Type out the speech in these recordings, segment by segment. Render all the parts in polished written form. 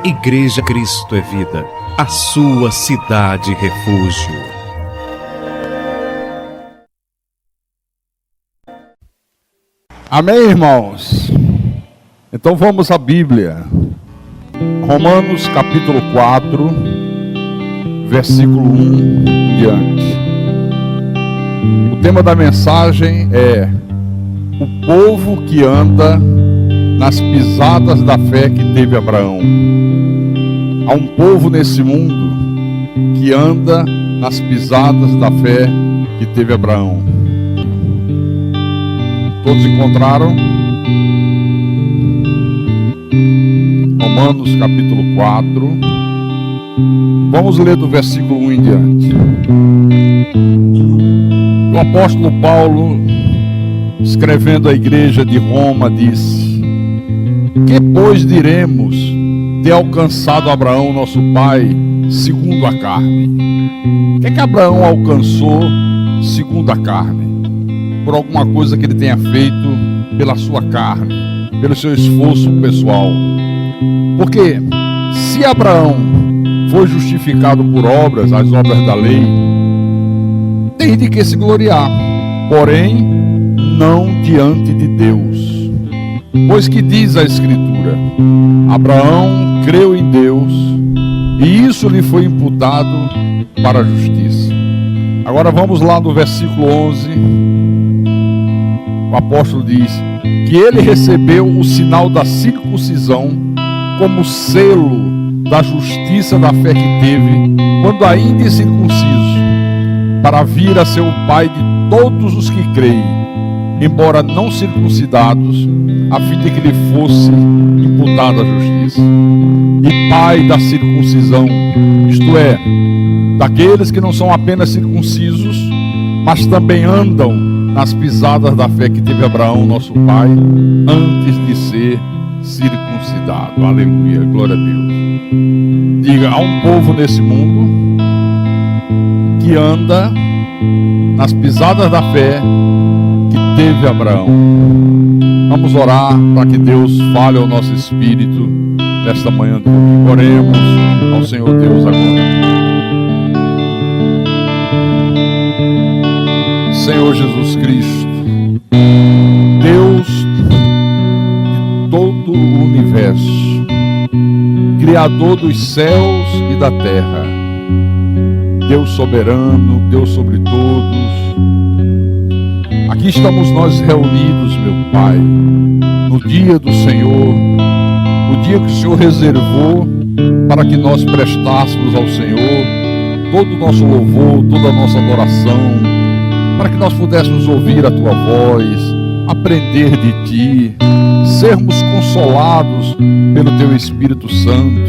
Igreja Cristo é Vida, a sua cidade refúgio. Amém, irmãos? Então vamos à Bíblia. Romanos capítulo 4, versículo 1 em diante. O tema da mensagem é o povo que anda nas pisadas da fé que teve Abraão. Há um povo nesse mundo que anda nas pisadas da fé que teve Abraão. Todos encontraram? Romanos capítulo 4. Vamos ler do versículo 1 em diante. O apóstolo Paulo, escrevendo à igreja de Roma, disse: que, pois, diremos ter alcançado Abraão, nosso pai, segundo a carne? O que Abraão alcançou segundo a carne? Por alguma coisa que ele tenha feito pela sua carne, pelo seu esforço pessoal. Porque se Abraão foi justificado por obras, as obras da lei, tem de que se gloriar, porém não diante de Deus. Pois que diz a Escritura: Abraão creu em Deus, e isso lhe foi imputado para a justiça. Agora vamos lá no versículo 11. O apóstolo diz que ele recebeu o sinal da circuncisão como selo da justiça da fé que teve, quando ainda incircunciso, para vir a ser o pai de todos os que creem, embora não circuncidados, a fim de que lhe fosse imputada a justiça. E pai da circuncisão, isto é, daqueles que não são apenas circuncisos, mas também andam nas pisadas da fé que teve Abraão, nosso pai, antes de ser circuncidado. Aleluia, glória a Deus. Diga: há um povo nesse mundo que anda nas pisadas da fé que teve Abraão. Vamos orar para que Deus fale ao nosso espírito nesta manhã. Oremos ao Senhor Deus agora. Senhor Jesus Cristo, Deus de todo o universo, Criador dos céus e da terra, Deus soberano, Deus sobre todos, aqui estamos nós reunidos, meu Pai, no dia do Senhor, o dia que o Senhor reservou para que nós prestássemos ao Senhor todo o nosso louvor, toda a nossa adoração, para que nós pudéssemos ouvir a Tua voz, aprender de Ti, sermos consolados pelo Teu Espírito Santo,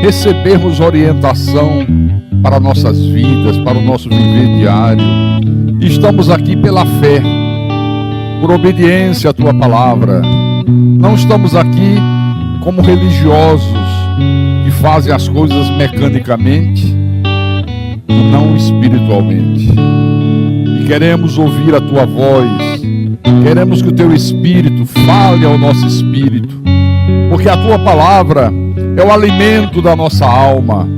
recebermos orientação para nossas vidas, para o nosso viver diário. Estamos aqui pela fé, por obediência à Tua palavra. Não estamos aqui como religiosos que fazem as coisas mecanicamente, não espiritualmente. E queremos ouvir a Tua voz, queremos que o Teu Espírito fale ao nosso espírito, porque a Tua palavra é o alimento da nossa alma,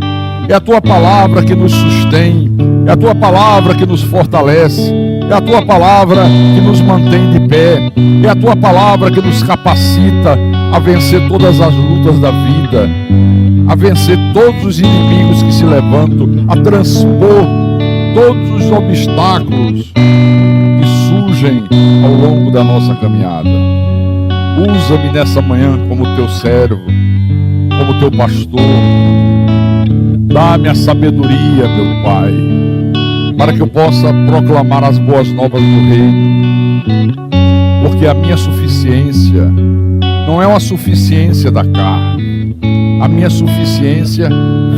é a Tua palavra que nos sustém, é a Tua palavra que nos fortalece, é a Tua palavra que nos mantém de pé, é a Tua palavra que nos capacita a vencer todas as lutas da vida, a vencer todos os inimigos que se levantam, a transpor todos os obstáculos que surgem ao longo da nossa caminhada. Usa-me nessa manhã como Teu servo, como Teu pastor. Dá-me a sabedoria, meu Pai, para que eu possa proclamar as boas novas do reino, porque a minha suficiência não é uma suficiência da carne, a minha suficiência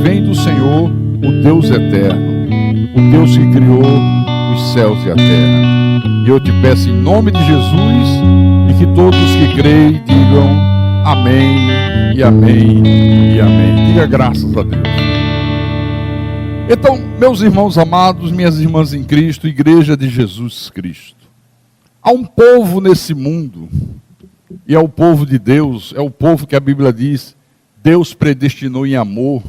vem do Senhor, o Deus eterno, o Deus que criou os céus e a terra. E eu te peço em nome de Jesus, e que todos que creem digam amém e amém e amém. Diga graças a Deus. Então, meus irmãos amados, minhas irmãs em Cristo, Igreja de Jesus Cristo, há um povo nesse mundo, e é o povo de Deus, é o povo que a Bíblia diz: Deus predestinou em amor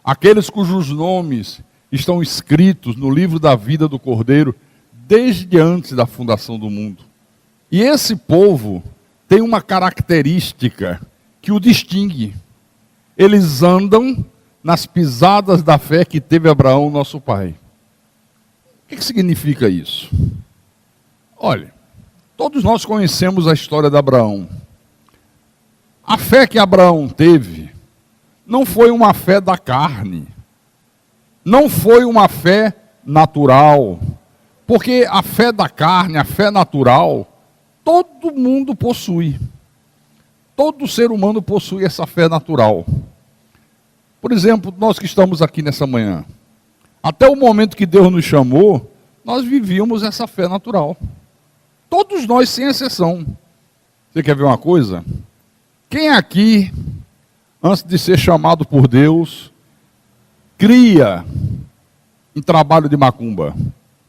aqueles cujos nomes estão escritos no livro da vida do Cordeiro desde antes da fundação do mundo. E esse povo tem uma característica que o distingue. Eles andam nas pisadas da fé que teve Abraão, nosso pai. O que significa isso? Olha, todos nós conhecemos a história de Abraão. A fé que Abraão teve não foi uma fé da carne, não foi uma fé natural, porque a fé da carne, a fé natural, todo mundo possui. Todo ser humano possui essa fé natural. Por exemplo, nós que estamos aqui nessa manhã, até o momento que Deus nos chamou, nós vivíamos essa fé natural. Todos nós, sem exceção. Você quer ver uma coisa? Quem aqui, antes de ser chamado por Deus, cria em trabalho de macumba?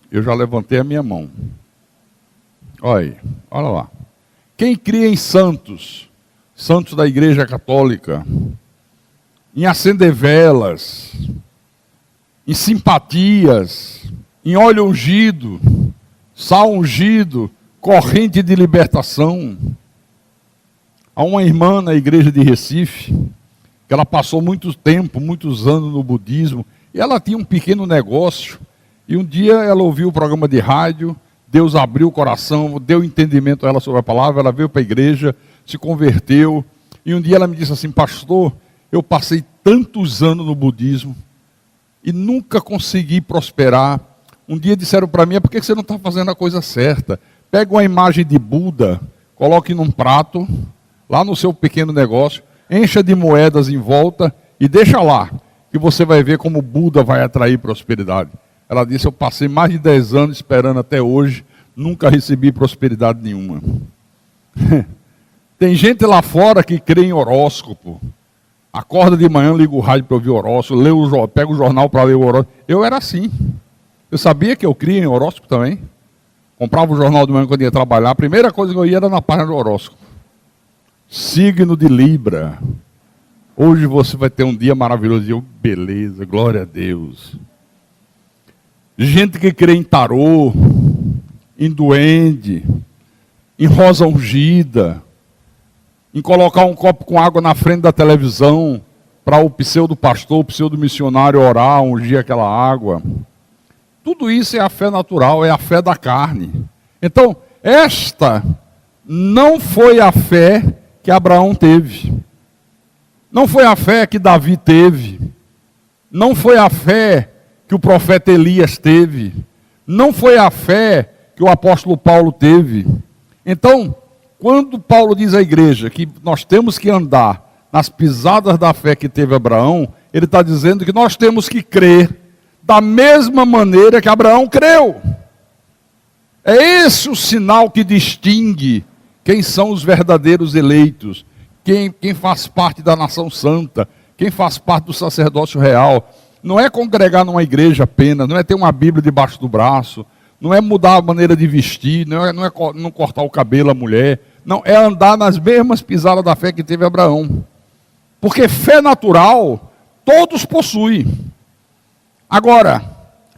Eu já levantei a minha mão. Olha lá. Quem cria em santos da Igreja Católica, em acender velas, em simpatias, em óleo ungido, sal ungido, corrente de libertação. Há uma irmã na igreja de Recife, que ela passou muito tempo, muitos anos no budismo, e ela tinha um pequeno negócio, e um dia ela ouviu o programa de rádio, Deus abriu o coração, deu entendimento a ela sobre a palavra, ela veio para a igreja, se converteu, e um dia ela me disse assim: pastor, eu passei tantos anos no budismo, e nunca consegui prosperar. Um dia disseram para mim: por que você não está fazendo a coisa certa? Pega uma imagem de Buda, coloque num prato, lá no seu pequeno negócio, encha de moedas em volta e deixa lá, que você vai ver como Buda vai atrair prosperidade. Ela disse: eu passei mais de 10 anos esperando até hoje, nunca recebi prosperidade nenhuma. Tem gente lá fora que crê em horóscopo. Acorda de manhã, liga o rádio para ouvir horóscopo, pega o jornal para ler o horóscopo. Eu era assim. Eu sabia que eu cria em horóscopo também. Comprava o jornal de manhã quando ia trabalhar. A primeira coisa que eu ia era na página do horóscopo. Signo de Libra. Hoje você vai ter um dia maravilhoso. E eu, beleza, glória a Deus. Gente que crê em tarô, em duende, em rosa ungida, em colocar um copo com água na frente da televisão para o pseudo-pastor, o pseudo-missionário orar, ungir aquela água. Tudo isso é a fé natural, é a fé da carne. Então, esta não foi a fé que Abraão teve. Não foi a fé que Davi teve. Não foi a fé que o profeta Elias teve. Não foi a fé que o apóstolo Paulo teve. Então, quando Paulo diz à igreja que nós temos que andar nas pisadas da fé que teve Abraão, ele está dizendo que nós temos que crer da mesma maneira que Abraão creu. É esse o sinal que distingue quem são os verdadeiros eleitos, quem faz parte da nação santa, quem faz parte do sacerdócio real. Não é congregar numa igreja apenas, não é ter uma Bíblia debaixo do braço, não é mudar a maneira de vestir, não é não cortar o cabelo à mulher, não, é andar nas mesmas pisadas da fé que teve Abraão. Porque fé natural, todos possuem. Agora,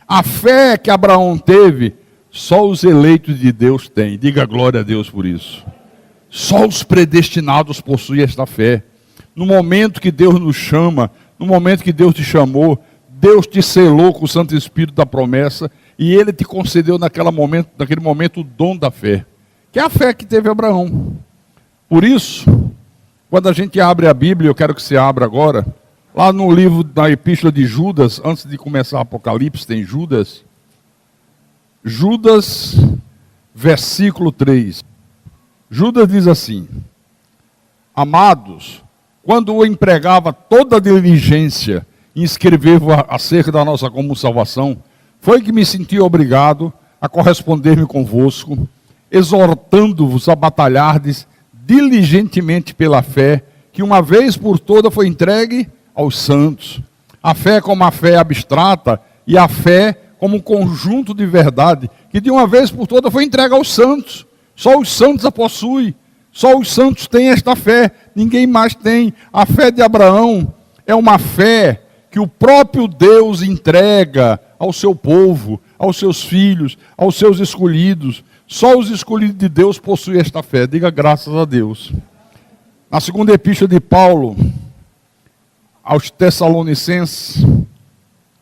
a fé que Abraão teve, só os eleitos de Deus têm. Diga glória a Deus por isso. Só os predestinados possuem esta fé. No momento que Deus nos chama, no momento que Deus te chamou, Deus te selou com o Santo Espírito da promessa e Ele te concedeu naquele momento o dom da fé, que é a fé que teve Abraão. Por isso, quando a gente abre a Bíblia, eu quero que você abra agora, lá no livro da Epístola de Judas, antes de começar o Apocalipse, tem Judas. Judas, versículo 3. Judas diz assim: amados, quando eu empregava toda a diligência em escrever acerca da nossa comum salvação, foi que me senti obrigado a corresponder-me convosco, exortando-vos a batalhardes diligentemente pela fé, que uma vez por toda foi entregue aos santos. A fé como a fé abstrata e a fé como um conjunto de verdade, que de uma vez por toda foi entregue aos santos. Só os santos a possuem, só os santos têm esta fé, ninguém mais tem. A fé de Abraão é uma fé que o próprio Deus entrega ao seu povo, aos seus filhos, aos seus escolhidos. Só os escolhidos de Deus possuem esta fé. Diga graças a Deus. Na segunda epístola de Paulo aos Tessalonicenses,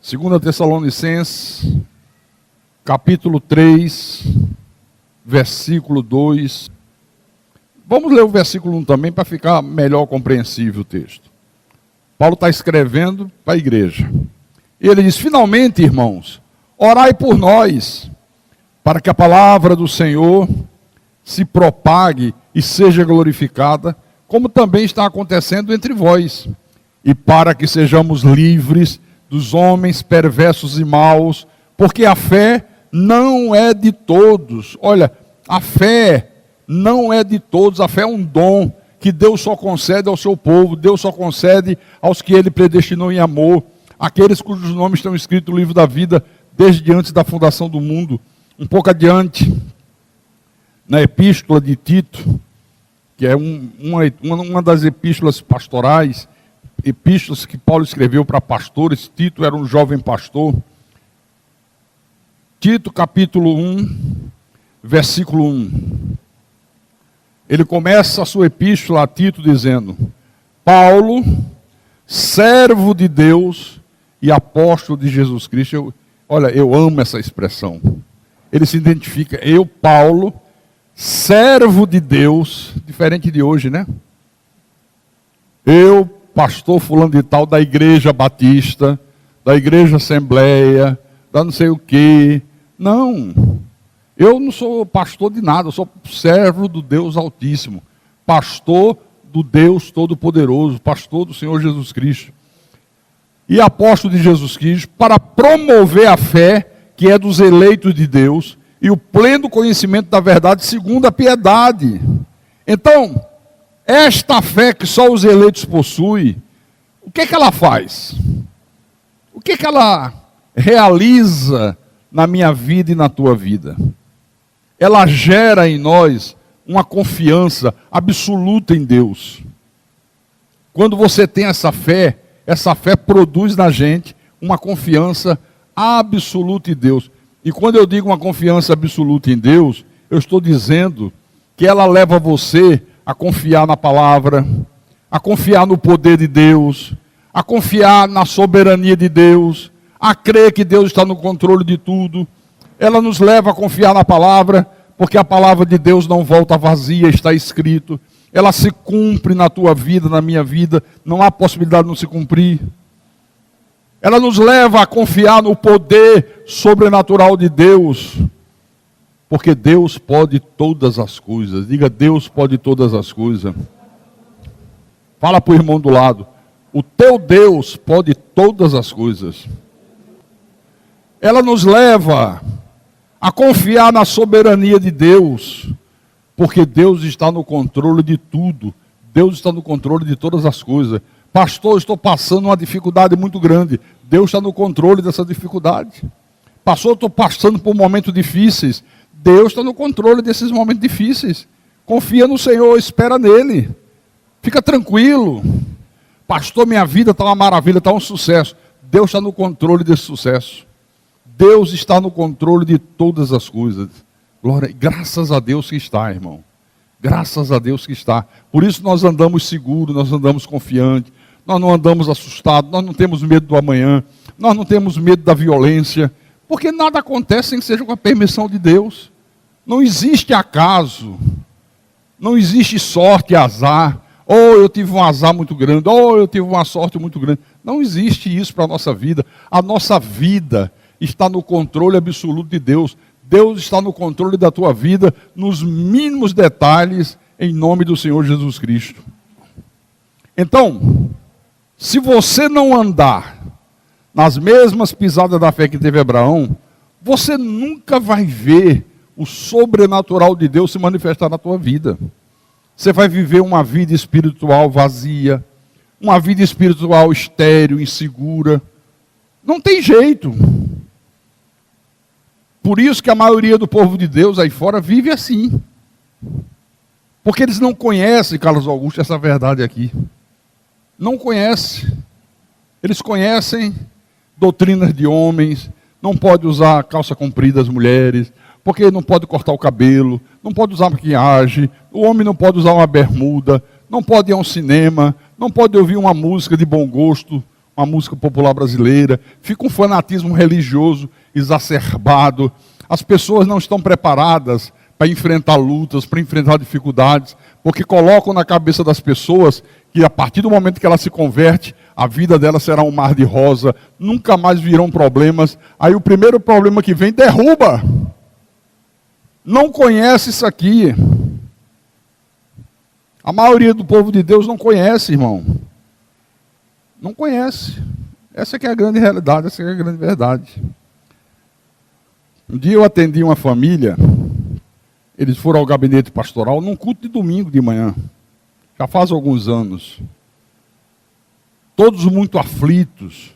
2 Tessalonicenses, capítulo 3, versículo 2. Vamos ler o versículo 1 também para ficar melhor compreensível o texto. Paulo está escrevendo para a igreja. E ele diz: finalmente, irmãos, orai por nós, para que a palavra do Senhor se propague e seja glorificada, como também está acontecendo entre vós, e para que sejamos livres dos homens perversos e maus, porque a fé não é de todos. Olha, a fé não é de todos, a fé é um dom que Deus só concede ao seu povo, Deus só concede aos que Ele predestinou em amor, aqueles cujos nomes estão escritos no livro da vida desde antes da fundação do mundo. Um pouco adiante, na epístola de Tito, que é uma das epístolas pastorais, epístolas que Paulo escreveu para pastores. Tito era um jovem pastor. Tito capítulo 1, versículo 1. Ele começa a sua epístola a Tito dizendo: Paulo, servo de Deus e apóstolo de Jesus Cristo. Eu amo essa expressão. Ele se identifica: eu, Paulo, servo de Deus, diferente de hoje, né? Eu, pastor fulano de tal, da igreja batista, da igreja assembleia, da não sei o quê. Não, eu não sou pastor de nada, eu sou servo do Deus Altíssimo, pastor do Deus Todo-Poderoso, pastor do Senhor Jesus Cristo. E apóstolo de Jesus Cristo, para promover a fé que é dos eleitos de Deus e o pleno conhecimento da verdade segundo a piedade. Então, esta fé que só os eleitos possuem, o que é que ela faz? O que é que ela realiza na minha vida e na tua vida? Ela gera em nós uma confiança absoluta em Deus. Quando você tem essa fé produz na gente uma confiança absoluta em Deus. E quando eu digo uma confiança absoluta em Deus, eu estou dizendo que ela leva você a confiar na palavra, a confiar no poder de Deus, a confiar na soberania de Deus, a crer que Deus está no controle de tudo. Ela nos leva a confiar na palavra, porque a palavra de Deus não volta vazia, está escrito. Ela se cumpre na tua vida, na minha vida, não há possibilidade de não se cumprir. Ela nos leva a confiar no poder sobrenatural de Deus, porque Deus pode todas as coisas. Diga: Deus pode todas as coisas. Fala para o irmão do lado: o teu Deus pode todas as coisas. Ela nos leva a confiar na soberania de Deus, porque Deus está no controle de tudo. Deus está no controle de todas as coisas. Pastor, estou passando uma dificuldade muito grande. Deus está no controle dessa dificuldade. Pastor, estou passando por momentos difíceis. Deus está no controle desses momentos difíceis. Confia no Senhor, espera nele. Fica tranquilo. Pastor, minha vida está uma maravilha, está um sucesso. Deus está no controle desse sucesso. Deus está no controle de todas as coisas. Glória, graças a Deus que está, irmão. Graças a Deus que está. Por isso nós andamos seguros, nós andamos confiantes, nós não andamos assustados, nós não temos medo do amanhã, nós não temos medo da violência, porque nada acontece sem que seja com a permissão de Deus. Não existe acaso, não existe sorte e azar. Ou eu tive um azar muito grande, ou eu tive uma sorte muito grande. Não existe isso para a nossa vida. A nossa vida está no controle absoluto de Deus. Deus está no controle da tua vida, nos mínimos detalhes, em nome do Senhor Jesus Cristo. Então, se você não andar nas mesmas pisadas da fé que teve Abraão, você nunca vai ver o sobrenatural de Deus se manifestar na tua vida. Você vai viver uma vida espiritual vazia, uma vida espiritual estéril, insegura. Não tem jeito. Por isso que a maioria do povo de Deus aí fora vive assim. Porque eles não conhecem, Carlos Augusto, essa verdade aqui. Não conhecem. Eles conhecem doutrinas de homens, não pode usar calça comprida as mulheres, porque não pode cortar o cabelo, não pode usar maquiagem, o homem não pode usar uma bermuda, não pode ir a um cinema, não pode ouvir uma música de bom gosto, uma música popular brasileira. Fica um fanatismo religioso exacerbado. As pessoas não estão preparadas para enfrentar lutas, para enfrentar dificuldades, porque colocam na cabeça das pessoas que a partir do momento que ela se converte, a vida dela será um mar de rosa, nunca mais virão problemas. Aí o primeiro problema que vem, derruba. Não conhece isso aqui. A maioria do povo de Deus não conhece, irmão. Não conhece. Essa que é a grande realidade, essa que é a grande verdade. Um dia eu atendi uma família, eles foram ao gabinete pastoral num culto de domingo de manhã. Já faz alguns anos. Todos muito aflitos.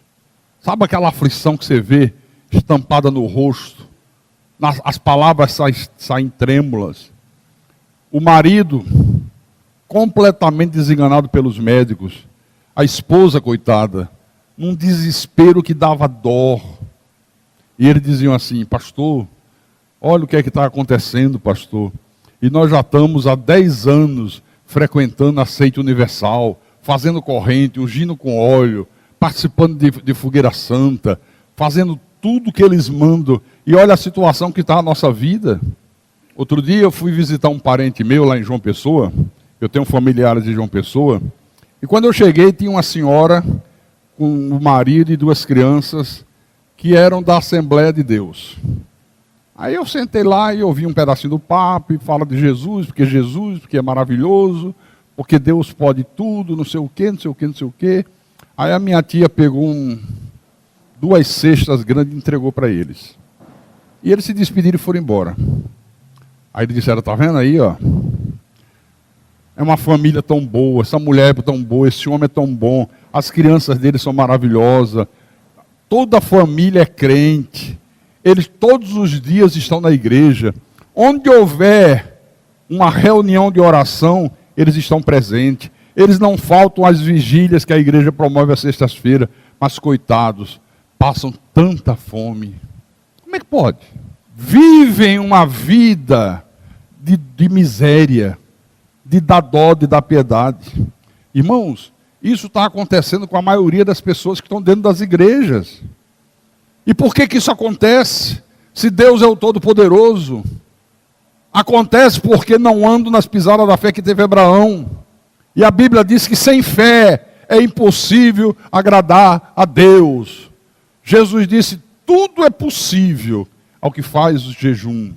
Sabe aquela aflição que você vê estampada no rosto? As palavras saem trêmulas. O marido, completamente desenganado pelos médicos. A esposa, coitada, num desespero que dava dó. E eles diziam assim: pastor, olha o que é que está acontecendo, pastor. E nós já estamos há 10 anos frequentando a Seita Universal, fazendo corrente, ungindo com óleo, participando de fogueira santa, fazendo tudo que eles mandam. E olha a situação que está a nossa vida. Outro dia eu fui visitar um parente meu lá em João Pessoa. Eu tenho familiares de João Pessoa. E quando eu cheguei, tinha uma senhora com o marido e 2 crianças que eram da Assembleia de Deus. Aí eu sentei lá e ouvi um pedacinho do papo e fala de Jesus, porque é maravilhoso, porque Deus pode tudo, não sei o quê, não sei o quê, não sei o quê. Aí a minha tia pegou 2 cestas grandes e entregou para eles. E eles se despediram e foram embora. Aí eles disseram: tá vendo aí, ó? É uma família tão boa, essa mulher é tão boa, esse homem é tão bom, as crianças deles são maravilosas, toda a família é crente, eles todos os dias estão na igreja. Onde houver uma reunião de oração, eles estão presentes. Eles não faltam às vigílias que a igreja promove às sextas-feiras, mas coitados, passam tanta fome. Como é que pode? Vivem uma vida de miséria, de dar dó, de dar piedade. Irmãos, isso está acontecendo com a maioria das pessoas que estão dentro das igrejas. E por que isso acontece? Se Deus é o Todo-Poderoso. Acontece porque não andam nas pisadas da fé que teve Abraão. E a Bíblia diz que sem fé é impossível agradar a Deus. Jesus disse: tudo é possível ao que faz o jejum.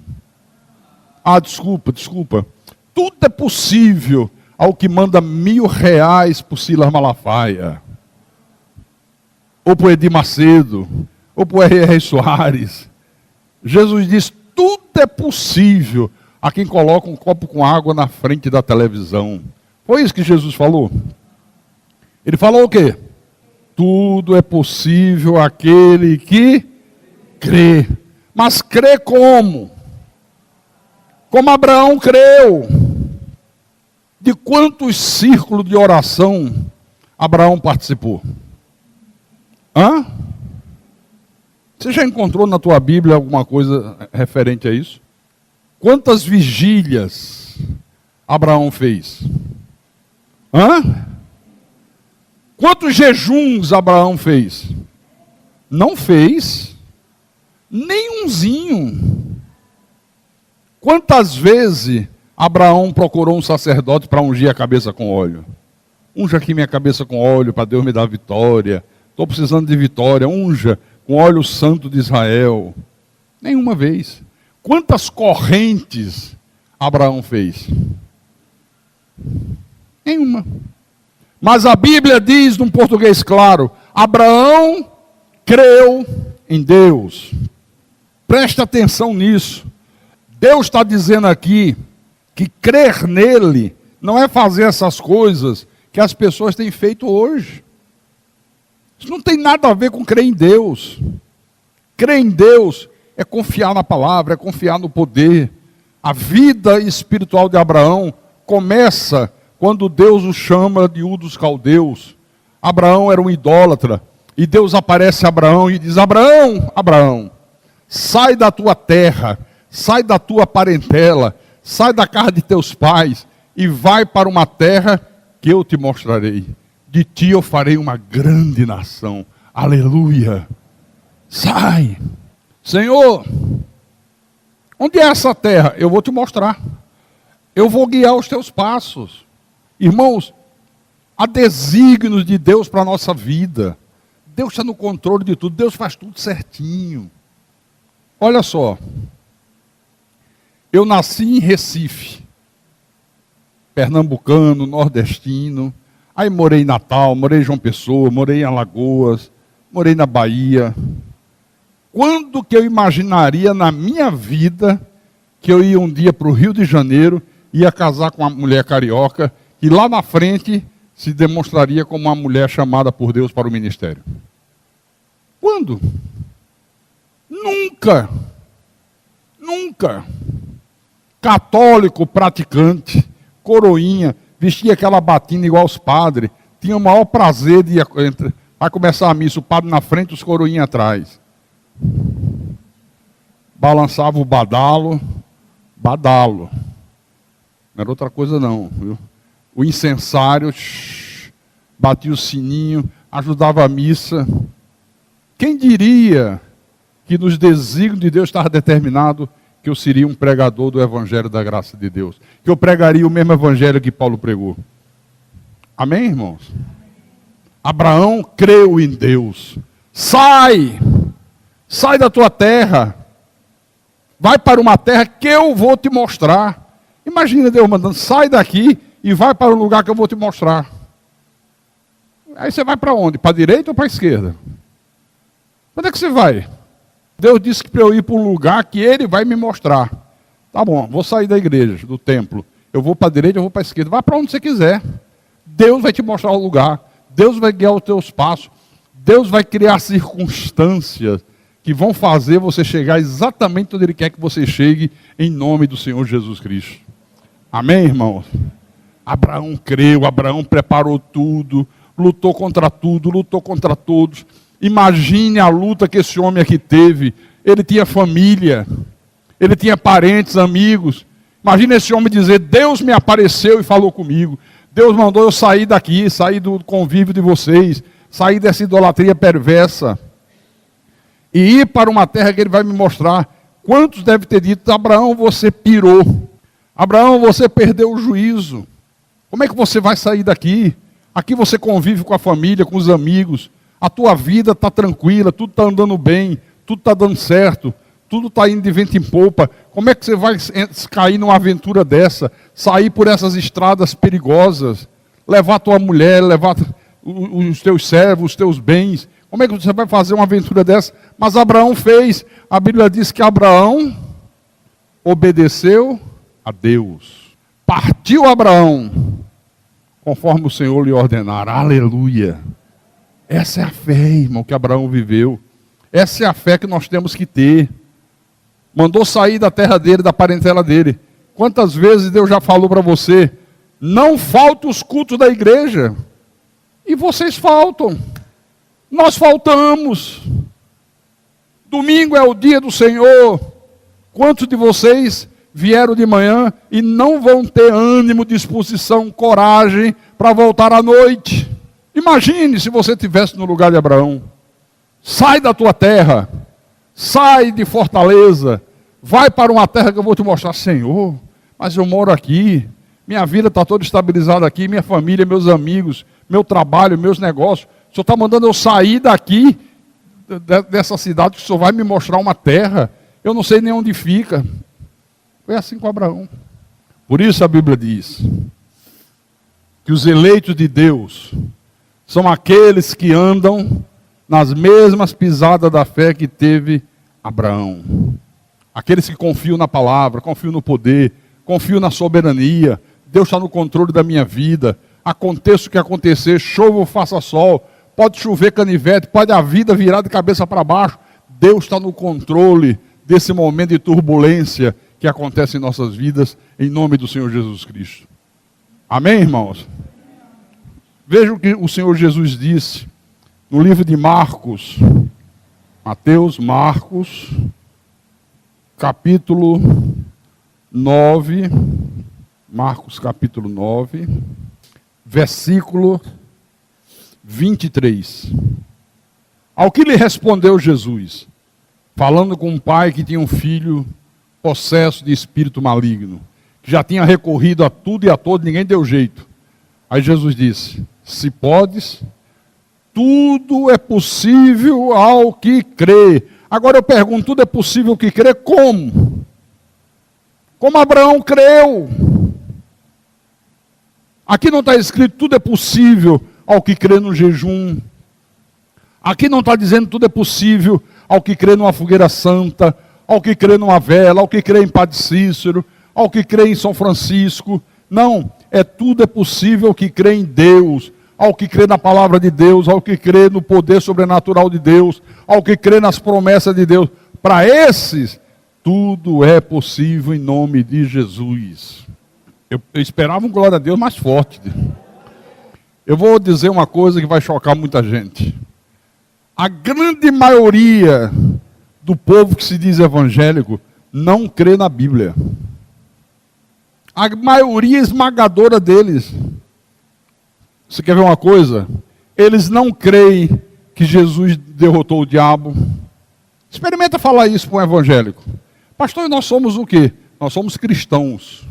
Desculpa. Tudo é possível ao que manda R$1.000 por Silas Malafaia, ou por Edir Macedo, ou por R.R. Soares. Jesus diz: tudo é possível a quem coloca um copo com água na frente da televisão. Foi isso que Jesus falou? Ele falou o quê? Tudo é possível àquele que crê. Mas crê como? Como Abraão creu. De quantos círculos de oração Abraão participou? Você já encontrou na tua Bíblia alguma coisa referente a isso? Quantas vigílias Abraão fez? Quantos jejuns Abraão fez? Não fez nenhumzinho. Quantas vezes Abraão procurou um sacerdote para ungir a cabeça com óleo? Unja aqui minha cabeça com óleo para Deus me dar vitória. Estou precisando de vitória. Unja com óleo santo de Israel. Nenhuma vez. Quantas correntes Abraão fez? Nenhuma. Mas a Bíblia diz, num português claro, Abraão creu em Deus. Presta atenção nisso. Deus está dizendo aqui que crer nele não é fazer essas coisas que as pessoas têm feito hoje. Isso não tem nada a ver com crer em Deus. Crer em Deus é confiar na palavra, é confiar no poder. A vida espiritual de Abraão começa quando Deus o chama de Ur dos Caldeus. Abraão era um idólatra. E Deus aparece a Abraão e diz: Abraão, Abraão, sai da tua terra, sai da tua parentela, sai da casa de teus pais e vai para uma terra que eu te mostrarei. De ti eu farei uma grande nação. Aleluia. Sai. Senhor, onde é essa terra? Eu vou te mostrar. Eu vou guiar os teus passos. Irmãos, há desígnios de Deus para a nossa vida. Deus está no controle de tudo. Deus faz tudo certinho. Olha só. Eu nasci em Recife. Pernambucano, nordestino. Aí morei em Natal, morei em João Pessoa, morei em Alagoas, morei na Bahia. Quando que eu imaginaria na minha vida que eu ia um dia para o Rio de Janeiro, ia casar com uma mulher carioca, e lá na frente se demonstraria como uma mulher chamada por Deus para o ministério? Quando? Nunca. Nunca. Católico praticante, coroinha, vestia aquela batina igual os padres, tinha o maior prazer de vai começar a missa, o padre na frente, os coroinhas atrás. Balançava o badalo, não era outra coisa não, viu? O incensário, batia o sininho, ajudava a missa. Quem diria que nos desígnios de Deus estava determinado que eu seria um pregador do Evangelho da graça de Deus, que eu pregaria o mesmo Evangelho que Paulo pregou? Amém, irmãos? Abraão creu em Deus. Sai da tua terra, vai para uma terra que eu vou te mostrar. Imagina Deus mandando: sai daqui e vai para um lugar que eu vou te mostrar. Aí você vai para onde? Para a direita ou para a esquerda? Onde é que você vai? Deus disse que para eu ir para um lugar que Ele vai me mostrar. Tá bom, vou sair da igreja, do templo. Eu vou para a direita, eu vou para a esquerda. Vai para onde você quiser. Deus vai te mostrar o lugar. Deus vai guiar os teus passos. Deus vai criar circunstâncias que vão fazer você chegar exatamente onde Ele quer que você chegue, em nome do Senhor Jesus Cristo. Amém, irmãos? Abraão creu, Abraão preparou tudo, lutou contra tudo, lutou contra todos. Imagine a luta que esse homem aqui teve. Ele tinha família, ele tinha parentes, amigos. Imagine esse homem dizer: Deus me apareceu e falou comigo. Deus mandou eu sair daqui, sair do convívio de vocês, sair dessa idolatria perversa e ir para uma terra que Ele vai me mostrar. Quantos devem ter dito: Abraão, você pirou. Abraão, você perdeu o juízo. Como é que você vai sair daqui? Aqui você convive com a família, com os amigos. A tua vida está tranquila, tudo está andando bem, tudo está dando certo, tudo está indo de vento em popa. Como é que você vai cair numa aventura dessa? Sair por essas estradas perigosas, levar tua mulher, levar os teus servos, os teus bens. Como é que você vai fazer uma aventura dessa? Mas Abraão fez. A Bíblia diz que Abraão obedeceu a Deus. Partiu Abraão, conforme o Senhor lhe ordenara. Aleluia. Essa é a fé, irmão, que Abraão viveu. Essa é a fé que nós temos que ter. Mandou sair da terra dele, da parentela dele. Quantas vezes Deus já falou para você: não faltam os cultos da igreja. E vocês faltam. Nós faltamos. Domingo é o dia do Senhor. Quantos de vocês vieram de manhã e não vão ter ânimo, disposição, coragem para voltar à noite? Imagine se você estivesse no lugar de Abraão. Sai da tua terra, sai de Fortaleza, vai para uma terra que eu vou te mostrar. Senhor, mas eu moro aqui, minha vida está toda estabilizada aqui, minha família, meus amigos, meu trabalho, meus negócios. O Senhor está mandando eu sair daqui, dessa cidade, que o Senhor vai me mostrar uma terra, eu não sei nem onde fica. Foi assim com Abraão. Por isso a Bíblia diz que os eleitos de Deus são aqueles que andam nas mesmas pisadas da fé que teve Abraão. Aqueles que confiam na palavra, confiam no poder, confiam na soberania. Deus está no controle da minha vida. Aconteça o que acontecer, chova ou faça sol, pode chover canivete, pode a vida virar de cabeça para baixo. Deus está no controle desse momento de turbulência que acontece em nossas vidas, em nome do Senhor Jesus Cristo. Amém, irmãos? Veja o que o Senhor Jesus disse no livro de Marcos, Marcos, capítulo 9, versículo 23. Ao que lhe respondeu Jesus, falando com um pai que tinha um filho possesso de espírito maligno, que já tinha recorrido a tudo e a todos, ninguém deu jeito. Aí Jesus disse, se podes, tudo é possível ao que crê. Agora eu pergunto, tudo é possível ao que crê? Como? Como Abraão creu. Aqui não está escrito, tudo é possível ao que crê no jejum. Aqui não está dizendo, tudo é possível ao que crê numa fogueira santa, ao que crê numa vela, ao que crê em Padre Cícero, ao que crê em São Francisco. Não, tudo é possível ao que crê em Deus, ao que crê na palavra de Deus, ao que crê no poder sobrenatural de Deus, ao que crê nas promessas de Deus. Para esses, tudo é possível em nome de Jesus. Eu esperava um glória a Deus mais forte. Eu vou dizer uma coisa que vai chocar muita gente. A grande maioria do povo que se diz evangélico não crê na Bíblia. A maioria esmagadora deles. Você quer ver uma coisa? Eles não creem que Jesus derrotou o diabo. Experimenta falar isso para um evangélico. Pastor, nós somos o quê? Nós somos cristãos.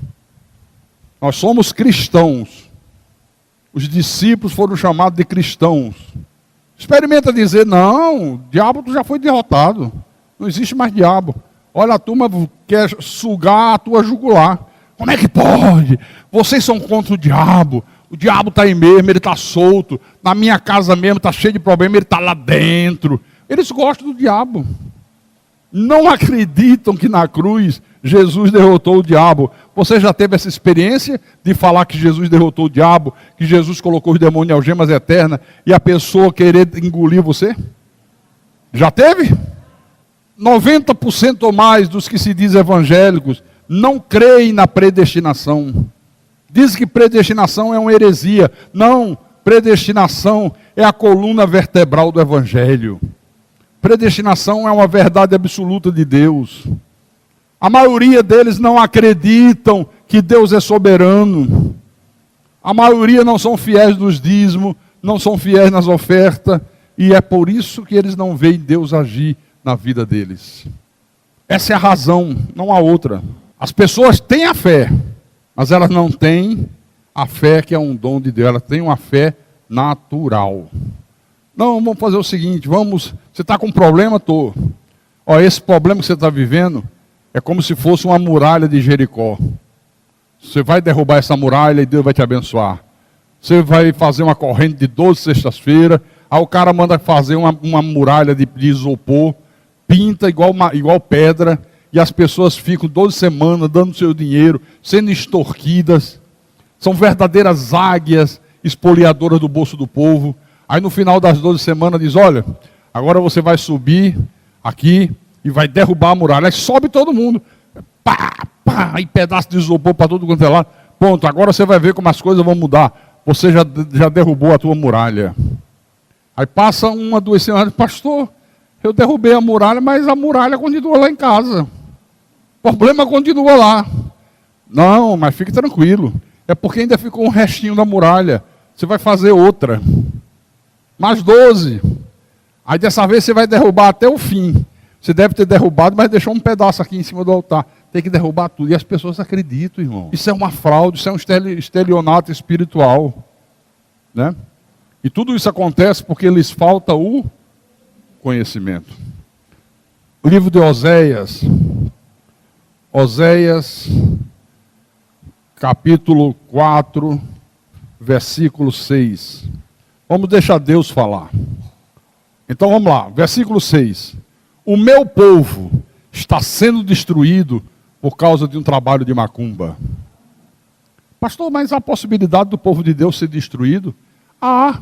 Nós somos cristãos. Os discípulos foram chamados de cristãos. Experimenta dizer, não, o diabo já foi derrotado. Não existe mais diabo. Olha, a turma quer sugar a tua jugular. Como é que pode? Vocês são contra o diabo está aí mesmo, ele está solto. Na minha casa mesmo está cheio de problema, ele está lá dentro. Eles gostam do diabo. Não acreditam que na cruz Jesus derrotou o diabo. Você já teve essa experiência de falar que Jesus derrotou o diabo, que Jesus colocou os demônios em algemas eternas e a pessoa querer engolir você? Já teve? 90% ou mais dos que se dizem evangélicos não creem na predestinação. Diz que predestinação é uma heresia. Não, predestinação é a coluna vertebral do evangelho. Predestinação é uma verdade absoluta de Deus. A maioria deles não acreditam que Deus é soberano. A maioria não são fiéis nos dízimos, não são fiéis nas ofertas, e é por isso que eles não veem Deus agir na vida deles. Essa é a razão, não há outra. As pessoas têm a fé, mas elas não têm a fé que é um dom de Deus, elas têm uma fé natural. Não, vamos fazer o seguinte, você está com um problema? Estou. Esse problema que você está vivendo é como se fosse uma muralha de Jericó. Você vai derrubar essa muralha e Deus vai te abençoar. Você vai fazer uma corrente de 12 sextas-feiras, aí o cara manda fazer uma muralha de isopor, pinta igual pedra, e as pessoas ficam 12 semanas dando seu dinheiro, sendo extorquidas. São verdadeiras águias espoliadoras do bolso do povo. Aí no final das 12 semanas diz, olha, agora você vai subir aqui e vai derrubar a muralha. Aí sobe todo mundo. Pá, pá, e pedaço de isopor para todo quanto é lado. Pronto, agora você vai ver como as coisas vão mudar. Você já derrubou a tua muralha. Aí passa 1, 2 semanas, pastor, eu derrubei a muralha, mas a muralha continua lá em casa. O problema continua lá. Não, mas fique tranquilo. É porque ainda ficou um restinho da muralha. Você vai fazer outra. Mais 12. Aí dessa vez você vai derrubar até o fim. Você deve ter derrubado, mas deixou um pedaço aqui em cima do altar. Tem que derrubar tudo. E as pessoas acreditam, irmão. Isso é uma fraude, isso é um estelionato espiritual. Né? E tudo isso acontece porque lhes falta o conhecimento. O livro de Oséias, capítulo 4, versículo 6. Vamos deixar Deus falar. Então vamos lá, versículo 6. O meu povo está sendo destruído por causa de um trabalho de macumba. Pastor, mas há a possibilidade do povo de Deus ser destruído? Há.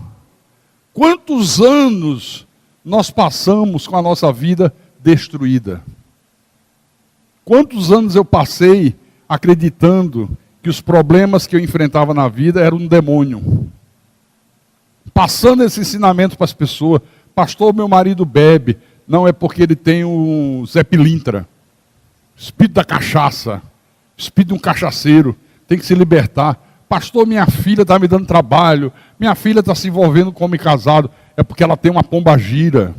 Quantos anos nós passamos com a nossa vida destruída? Quantos anos eu passei acreditando que os problemas que eu enfrentava na vida eram um demônio. Passando esse ensinamento para as pessoas. Pastor, meu marido bebe. Não, é porque ele tem o Zé Pilintra. Espírito da cachaça. Espírito de um cachaceiro. Tem que se libertar. Pastor, minha filha está me dando trabalho. Minha filha está se envolvendo com homem casado. É porque ela tem uma pombagira.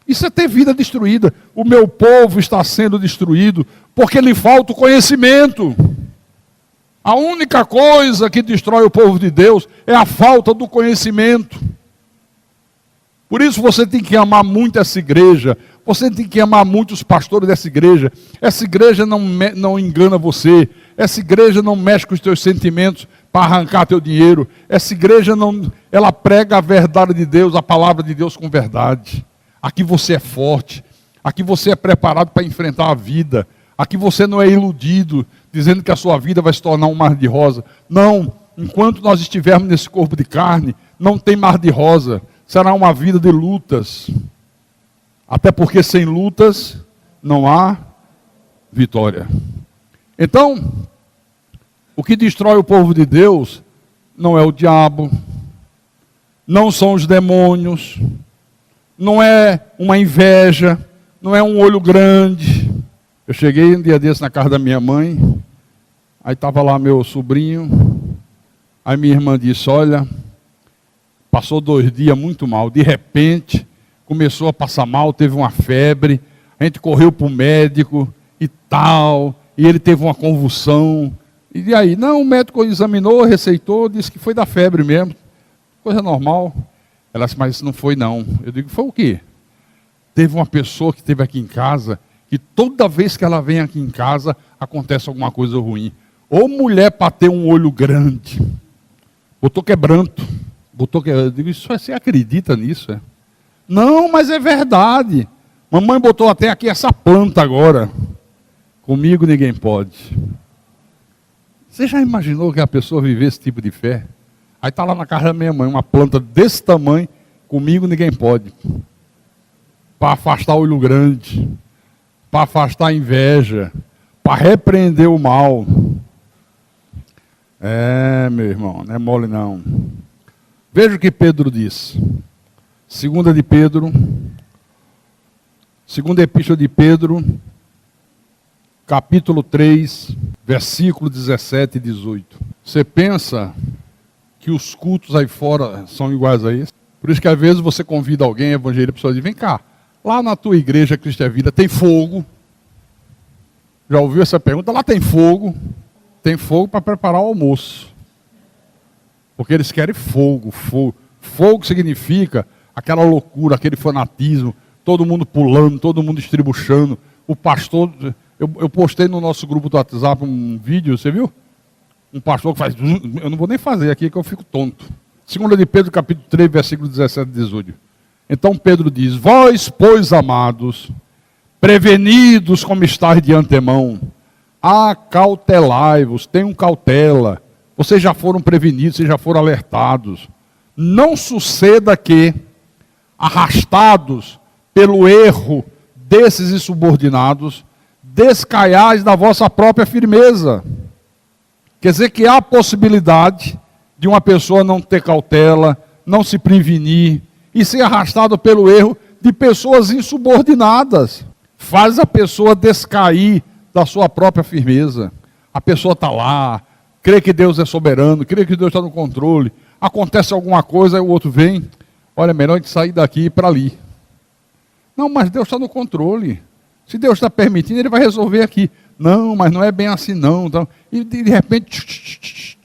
Isso é ter vida destruída. O meu povo está sendo destruído porque lhe falta o conhecimento. A única coisa que destrói o povo de Deus é a falta do conhecimento. Por isso você tem que amar muito essa igreja. Você tem que amar muito os pastores dessa igreja. Essa igreja não engana você. Essa igreja não mexe com os teus sentimentos para arrancar teu dinheiro. Essa igreja ela prega a verdade de Deus, a palavra de Deus com verdade. Aqui você é forte. Aqui você é preparado para enfrentar a vida. Aqui você não é iludido, dizendo que a sua vida vai se tornar um mar de rosa. Não, enquanto nós estivermos nesse corpo de carne, não tem mar de rosa. Será uma vida de lutas. Até porque sem lutas não há vitória. Então, o que destrói o povo de Deus não é o diabo, não são os demônios, não é uma inveja, não é um olho grande. Eu cheguei um dia desse na casa da minha mãe, aí estava lá meu sobrinho, aí minha irmã disse, olha, passou 2 dias muito mal, de repente começou a passar mal, teve uma febre, a gente correu para o médico e tal, e ele teve uma convulsão, e aí, não, o médico examinou, receitou, disse que foi da febre mesmo, coisa normal. Ela disse, mas não foi não. Eu digo, foi o quê? Teve uma pessoa que esteve aqui em casa, que toda vez que ela vem aqui em casa, acontece alguma coisa ruim. Ou mulher para ter um olho grande, botou quebranto, eu digo, você acredita nisso? É? Não, mas é verdade. Mamãe botou até aqui essa planta agora. Comigo ninguém pode. Você já imaginou que a pessoa viver esse tipo de fé? Aí está lá na casa da minha mãe, uma planta desse tamanho, comigo ninguém pode. Para afastar o olho grande, para afastar a inveja, para repreender o mal. É, meu irmão, não é mole não. Veja o que Pedro diz. Segunda Epístola de Pedro, capítulo 3, versículo 17 e 18. Você pensa que os cultos aí fora são iguais a esse? Por isso que às vezes você convida alguém, evangeliza, a pessoa diz, vem cá, lá na tua igreja Cristo é Vida tem fogo? Já ouviu essa pergunta? Lá tem fogo. Tem fogo para preparar o almoço. Porque eles querem fogo. Fogo significa aquela loucura, aquele fanatismo, todo mundo pulando, todo mundo estribuchando. O pastor, eu postei no nosso grupo do WhatsApp um vídeo, você viu? Um pastor que faz, eu não vou nem fazer aqui que eu fico tonto. 2 de Pedro, capítulo 3, versículo 17 e 18. Então Pedro diz, vós, pois, amados, prevenidos como estáis de antemão, acautelai-vos, tenham cautela, vocês já foram prevenidos, vocês já foram alertados. Não suceda que, arrastados pelo erro desses insubordinados, descaiais da vossa própria firmeza. Quer dizer que há a possibilidade de uma pessoa não ter cautela, não se prevenir e ser arrastado pelo erro de pessoas insubordinadas. Faz a pessoa descair da sua própria firmeza. A pessoa está lá, crê que Deus é soberano, crê que Deus está no controle. Acontece alguma coisa, aí o outro vem, olha, é melhor a gente sair daqui e ir para ali. Não, mas Deus está no controle. Se Deus está permitindo, Ele vai resolver aqui. Não, mas não é bem assim não. Então, e de repente,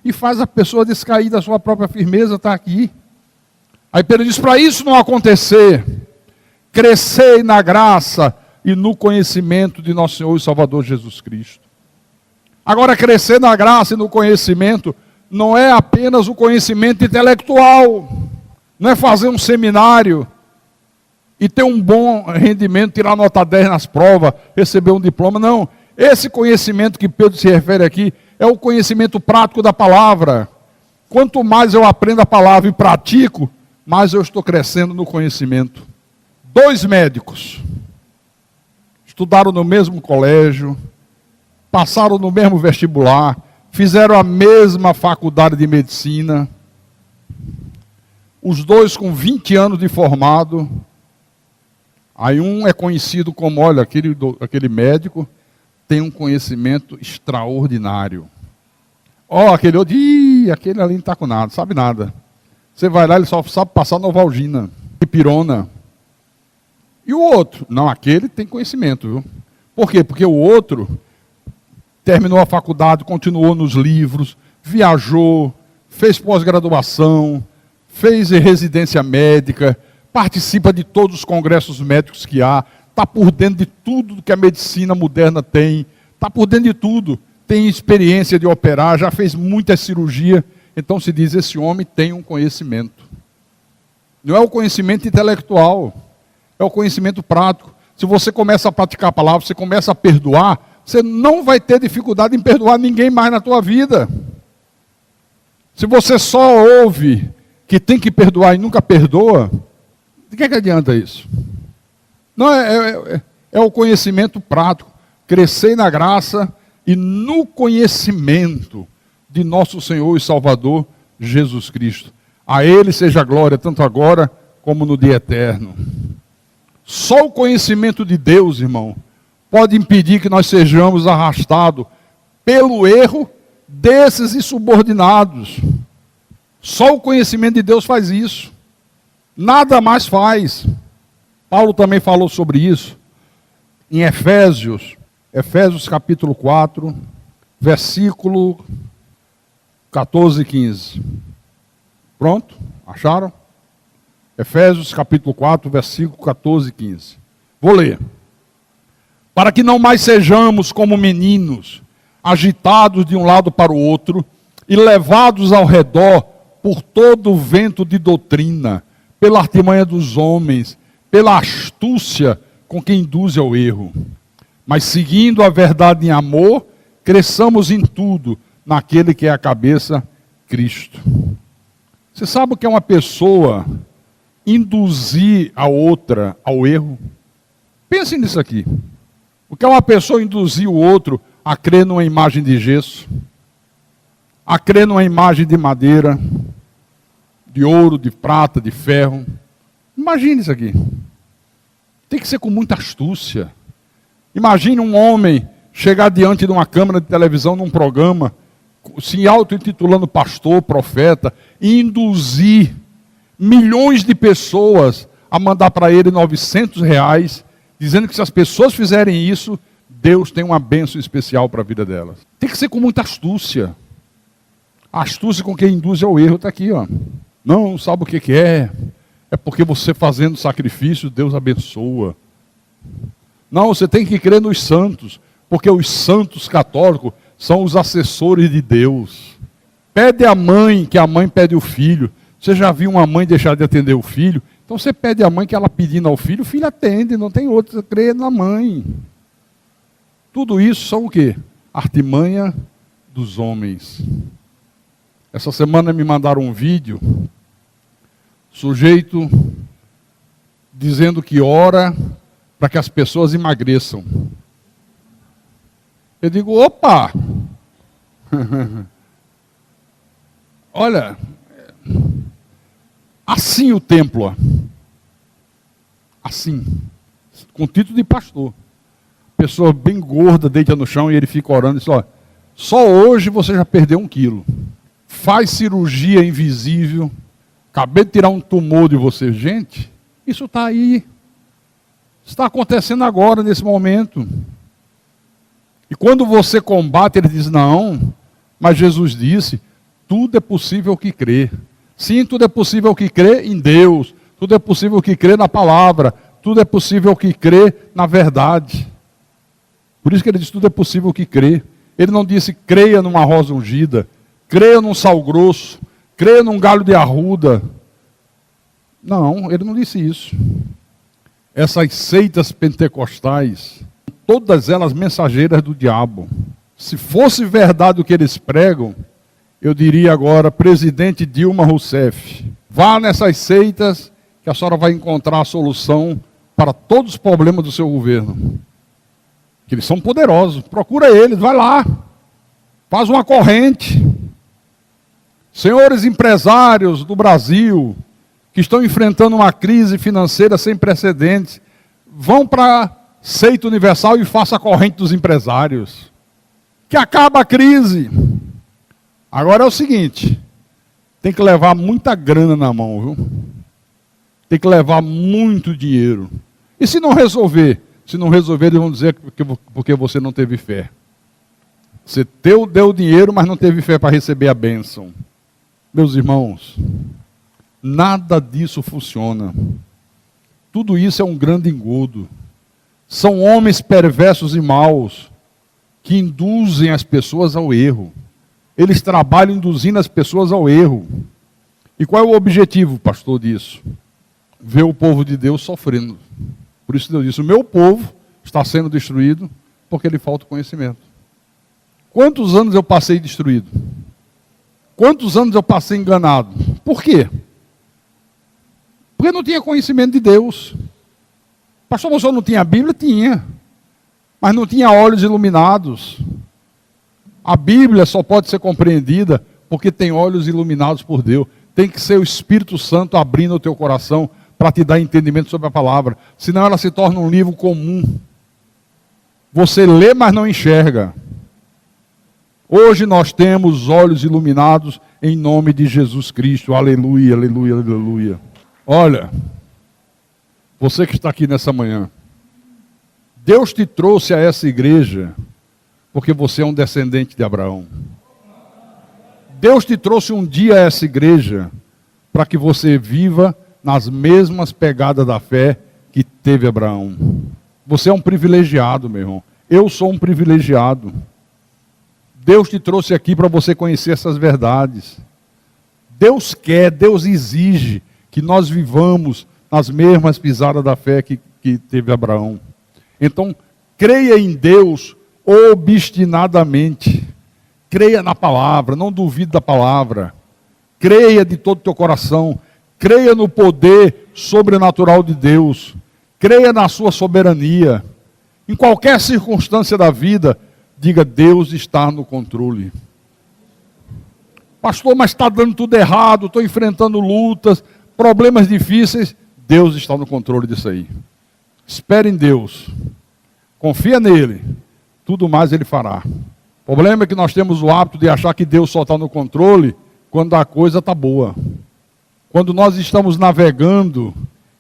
e faz a pessoa descair da sua própria firmeza, está aqui. Aí Pedro diz, para isso não acontecer, crescei na graça e no conhecimento de nosso Senhor e Salvador Jesus Cristo. Agora, crescer na graça e no conhecimento não é apenas o conhecimento intelectual, não é fazer um seminário e ter um bom rendimento, tirar nota 10 nas provas, receber um diploma, não. Esse conhecimento que Pedro se refere aqui é o conhecimento prático da palavra. Quanto mais eu aprendo a palavra e pratico, mais eu estou crescendo no conhecimento. 2 médicos estudaram no mesmo colégio, passaram no mesmo vestibular, fizeram a mesma faculdade de medicina, os dois com 20 anos de formado. Aí um é conhecido como, olha, aquele médico tem um conhecimento extraordinário. Aquele outro, aquele ali não está com nada, sabe nada. Você vai lá, ele só sabe passar Novalgina, Dipirona. E o outro? Não, aquele tem conhecimento, viu? Por quê? Porque o outro terminou a faculdade, continuou nos livros, viajou, fez pós-graduação, fez residência médica, participa de todos os congressos médicos que há, está por dentro de tudo que a medicina moderna tem, está por dentro de tudo, tem experiência de operar, já fez muita cirurgia. Então se diz, esse homem tem um conhecimento. Não é o conhecimento intelectual, é o conhecimento prático. Se você começa a praticar a palavra, você começa a perdoar, você não vai ter dificuldade em perdoar ninguém mais na tua vida. Se você só ouve que tem que perdoar e nunca perdoa, de que adianta isso? Não, é o conhecimento prático. Crescer na graça e no conhecimento de nosso Senhor e Salvador, Jesus Cristo. A Ele seja a glória, tanto agora como no dia eterno. Só o conhecimento de Deus, irmão, pode impedir que nós sejamos arrastados pelo erro desses insubordinados. Só o conhecimento de Deus faz isso. Nada mais faz. Paulo também falou sobre isso em Efésios capítulo 4, versículo 14 e 15. Pronto? Acharam? Efésios capítulo 4, versículo 14 e 15. Vou ler. Para que não mais sejamos como meninos, agitados de um lado para o outro e levados ao redor por todo o vento de doutrina, pela artimanha dos homens, pela astúcia com que induz ao erro. Mas seguindo a verdade em amor, cresçamos em tudo naquele que é a cabeça, Cristo. Você sabe o que é uma pessoa induzir a outra ao erro? Pense nisso aqui. O que é uma pessoa induzir o outro a crer numa imagem de gesso, a crer numa imagem de madeira, de ouro, de prata, de ferro? Imagine isso aqui. Tem que ser com muita astúcia. Imagine um homem chegar diante de uma câmera de televisão, num programa, se auto-intitulando pastor, profeta, e induzir milhões de pessoas a mandar para ele R$900, dizendo que se as pessoas fizerem isso, Deus tem uma bênção especial para a vida delas. Tem que ser com muita astúcia. A astúcia com quem induz ao erro está aqui, ó. Não sabe o que é. É porque você fazendo sacrifício, Deus abençoa. Não, você tem que crer nos santos, porque os santos católicos são os assessores de Deus. Pede à mãe, que a mãe pede o filho. Você já viu uma mãe deixar de atender o filho? Então você pede à mãe que ela pedindo ao filho, o filho atende, não tem outro, você crê na mãe. Tudo isso são o quê? Artimanha dos homens. Essa semana me mandaram um vídeo, sujeito dizendo que ora para que as pessoas emagreçam. Eu digo, opa! Olha, assim o templo, ó. Assim, com título de pastor. Pessoa bem gorda, deita no chão e ele fica orando e diz, ó, só hoje você já perdeu 1 quilo. Faz cirurgia invisível, acabei de tirar um tumor de você. Gente, isso está aí. Está acontecendo agora, nesse momento. E quando você combate, ele diz, não, mas Jesus disse, tudo é possível que crê. Sim, tudo é possível que crê em Deus, tudo é possível que crê na palavra, tudo é possível que crê na verdade. Por isso que ele diz, tudo é possível que crê. Ele não disse, creia numa rosa ungida, creia num sal grosso, creia num galho de arruda. Não, ele não disse isso. Essas seitas pentecostais, todas elas mensageiras do diabo. Se fosse verdade o que eles pregam, eu diria agora, presidente Dilma Rousseff, vá nessas seitas que a senhora vai encontrar a solução para todos os problemas do seu governo. que eles são poderosos. Procura eles, vai lá, faz uma corrente. Senhores empresários do Brasil, que estão enfrentando uma crise financeira sem precedentes, vão para a Seita Universal e faça a corrente dos empresários, que acaba a crise. Agora é o seguinte, tem que levar muita grana na mão, viu? Tem que levar muito dinheiro. E se não resolver? Se não resolver, eles vão dizer porque você não teve fé. Você deu dinheiro, mas não teve fé para receber a bênção. Meus irmãos, nada disso funciona. Tudo isso é um grande engodo. São homens perversos e maus que induzem as pessoas ao erro. Eles trabalham induzindo as pessoas ao erro. E qual é o objetivo, pastor, disso? Ver o povo de Deus sofrendo. Por isso Deus disse, o meu povo está sendo destruído porque lhe falta conhecimento. Quantos anos eu passei destruído? Quantos anos eu passei enganado? Por quê? Porque não tinha conhecimento de Deus. Pastor, você não tinha a Bíblia? Tinha. Mas não tinha olhos iluminados. A Bíblia só pode ser compreendida porque tem olhos iluminados por Deus. Tem que ser o Espírito Santo abrindo o teu coração para te dar entendimento sobre a palavra. Senão ela se torna um livro comum. Você lê, mas não enxerga. Hoje nós temos olhos iluminados em nome de Jesus Cristo. Aleluia, aleluia, aleluia. Olha, você que está aqui nessa manhã, Deus te trouxe a essa igreja porque você é um descendente de Abraão. Deus te trouxe um dia a essa igreja para que você viva nas mesmas pegadas da fé que teve Abraão. Você é um privilegiado, meu irmão. Eu sou um privilegiado. Deus te trouxe aqui para você conhecer essas verdades. Deus quer, Deus exige que nós vivamos nas mesmas pisadas da fé que teve Abraão. Então, creia em Deus obstinadamente. Creia na palavra, não duvide da palavra. Creia de todo o teu coração. Creia no poder sobrenatural de Deus. Creia na sua soberania. Em qualquer circunstância da vida, diga, Deus está no controle. Pastor, mas está dando tudo errado, estou enfrentando lutas, problemas difíceis. Deus está no controle disso aí. Espere em Deus. Confia nele. Tudo mais ele fará. O problema é que nós temos o hábito de achar que Deus só está no controle quando a coisa está boa. Quando nós estamos navegando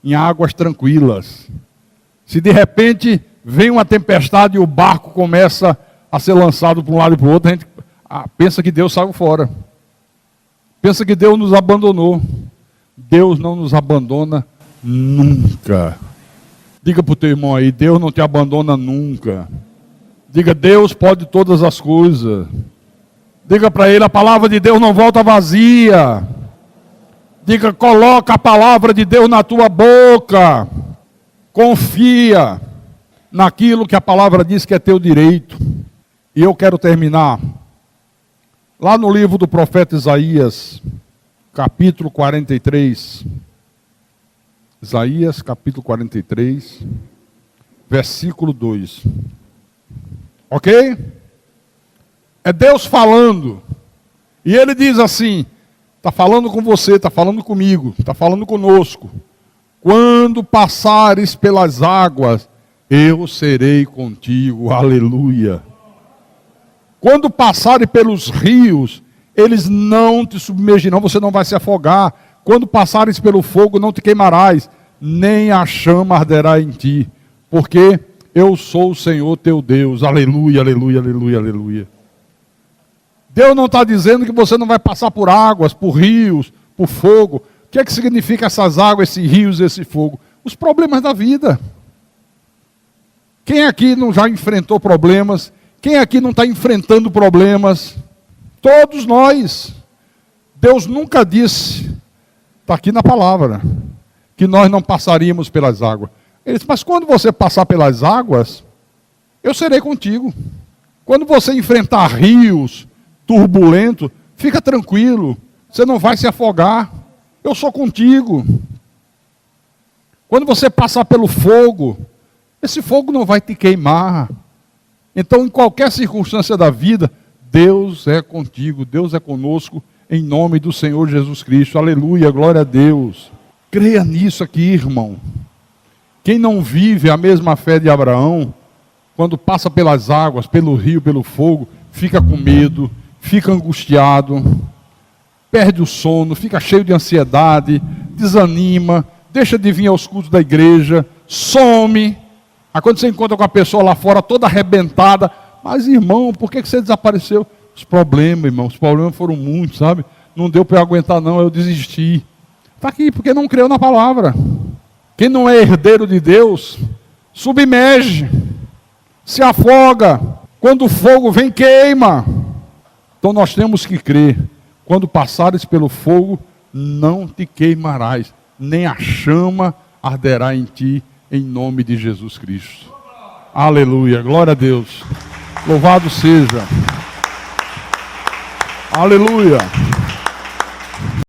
em águas tranquilas. Se de repente vem uma tempestade e o barco começa a ser lançado para um lado e para o outro, a gente pensa que Deus saiu fora. Pensa que Deus nos abandonou. Deus não nos abandona nunca. Diga para o teu irmão aí, Deus não te abandona nunca. Diga, Deus pode todas as coisas. Diga para ele, a palavra de Deus não volta vazia. Diga, coloca a palavra de Deus na tua boca. Confia naquilo que a palavra diz que é teu direito. E eu quero terminar lá no livro do profeta Isaías, capítulo 43. Isaías, capítulo 43, versículo 2. Ok? É Deus falando. E ele diz assim, está falando com você, está falando comigo, está falando conosco. Quando passares pelas águas, eu serei contigo. Aleluia. Quando passares pelos rios, eles não te submergirão, você não vai se afogar. Quando passares pelo fogo, não te queimarás, nem a chama arderá em ti. Porque eu sou o Senhor teu Deus. Aleluia, aleluia, aleluia, aleluia. Deus não está dizendo que você não vai passar por águas, por rios, por fogo. O que é que significa essas águas, esses rios, esse fogo? Os problemas da vida. Quem aqui não já enfrentou problemas? Quem aqui não está enfrentando problemas? Todos nós. Deus nunca disse, está aqui na palavra, que nós não passaríamos pelas águas. Ele disse, mas quando você passar pelas águas, eu serei contigo. Quando você enfrentar rios turbulentos, fica tranquilo, você não vai se afogar. Eu sou contigo. Quando você passar pelo fogo, esse fogo não vai te queimar. Então, em qualquer circunstância da vida, Deus é contigo, Deus é conosco, em nome do Senhor Jesus Cristo. Aleluia, glória a Deus. Creia nisso aqui, irmão. Quem não vive a mesma fé de Abraão, quando passa pelas águas, pelo rio, pelo fogo, fica com medo, fica angustiado, perde o sono, fica cheio de ansiedade, desanima, deixa de vir aos cultos da igreja, some. Aí quando você encontra com a pessoa lá fora toda arrebentada, mas irmão, por que você desapareceu? Os problemas, irmão, os problemas foram muitos, sabe? Não deu para eu aguentar não, eu desisti. Está aqui, porque não creu na palavra. Quem não é herdeiro de Deus, submerge, se afoga. Quando o fogo vem, queima. Então nós temos que crer. Quando passares pelo fogo, não te queimarás, nem a chama arderá em ti, em nome de Jesus Cristo. Aleluia, glória a Deus. Louvado seja. Aleluia.